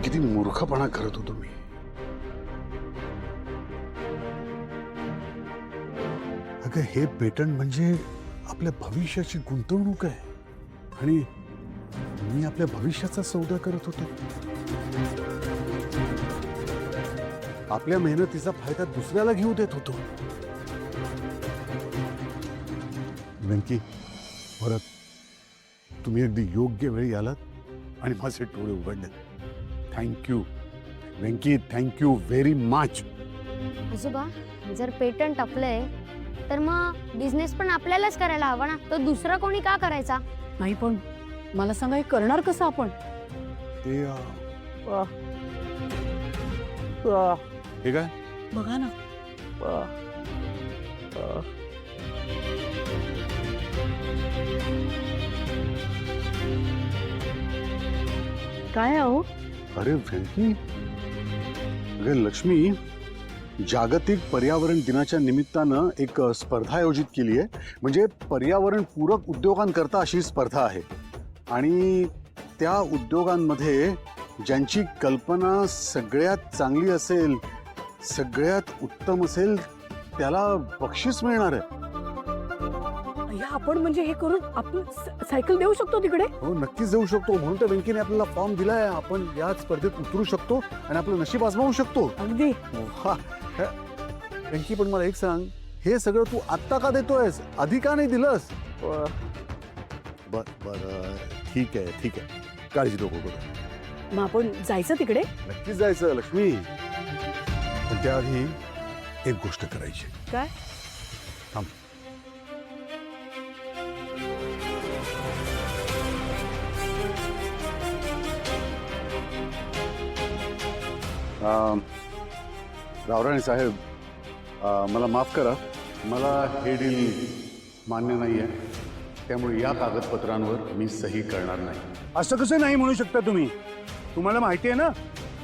किती मूर्खपणा करत होतो मी. अगं हे पेटंट म्हणजे आपल्या भविष्याची गुंतवणूक आहे आणि मी आपल्या भविष्याचा सौदा करत होतो. आपल्या मेहनतीचा फायदा दुसऱ्याला घेऊ देत होतो. वेंकी, परत तुम्ही अगदी योग्य वेळी आलात आणि माझे डोळे उघडले. Thank you Venky, thank you very much. आजोबा, जर पेटंट आपलंय तर मग बिझनेस पण आपल्यालाच करायला हवा ना, तो दुसरा कोणी का करायचा? नाही पण मला सांगा, हे करणार कसं आपण? ते हे काय? बघा ना. काय अहो? अरे वेंकी, अरे लक्ष्मी, जागतिक पर्यावरण दिनाच्या निमित्तानं एक स्पर्धा आयोजित केली आहे. म्हणजे पर्यावरण पूरक उद्योगांकरता अशी स्पर्धा आहे आणि त्या उद्योगांमध्ये ज्यांची कल्पना सगळ्यात चांगली असेल, सगळ्यात उत्तम असेल, त्याला बक्षीस मिळणार आहे. या आपण म्हणजे हे करून आपण सायकल देऊ शकतो तिकडे? हो, नक्कीच देऊ शकतो. म्हणून तर वेंकीने आपल्याला फॉर्म दिलाय. आपण या स्पर्धेत उतरू शकतो आणि आपलं नशीब आजमावू शकतो. अगदी. वेंकी, पण मला एक सांग, हे सगळं तू आत्ता का देतोयस? आधी का नाही दिलंस? बर ठीक आहे, ठीक आहे, काळजी नको करू. मग आपण जायचं तिकडे? नक्कीच जायचं लक्ष्मी, पण त्याआधी एक गोष्ट करायची. काय? थांब. रावराणे साहेब, मला माफ करा, मला हे डील मान्य नाही आहे. त्यामुळे या कागदपत्रांवर मी सही करणार नाही. असं कसं नाही म्हणू शकता तुम्ही? तुम्हाला माहिती आहे ना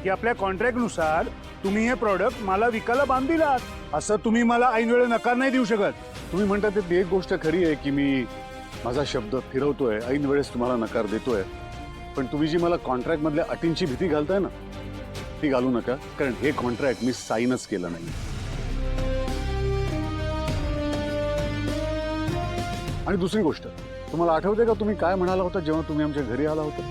की आपल्या कॉन्ट्रॅक्टनुसार तुम्ही हे प्रॉडक्ट मला विकायला बांधिलात. असं तुम्ही मला ऐन वेळेला नकार नाही देऊ शकत. तुम्ही म्हणता ते एक गोष्ट खरी आहे की मी माझा शब्द फिरवतोय, ऐन वेळेस तुम्हाला नकार देतोय. पण तुम्ही जी मला कॉन्ट्रॅक्टमधल्या अटींची भीती घालताय ना, ती घालू नका, कारण हे कॉन्ट्रॅक्ट मी साईनच केलं नाही. आणि दुसरी गोष्ट, तुम्हाला आठवते का तुम्ही काय म्हणाला होता जेव्हा तुम्ही आमच्या घरी आला होता?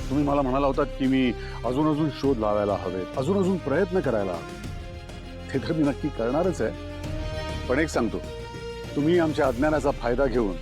तुम्ही मला म्हणाला होता की मी अजून शोध लावायला हवे, अजून प्रयत्न करायला हवे. ते तर मी नक्की करणारच आहे. पण एक सांगतो, तुम्ही आमच्या अज्ञानाचा फायदा घेऊन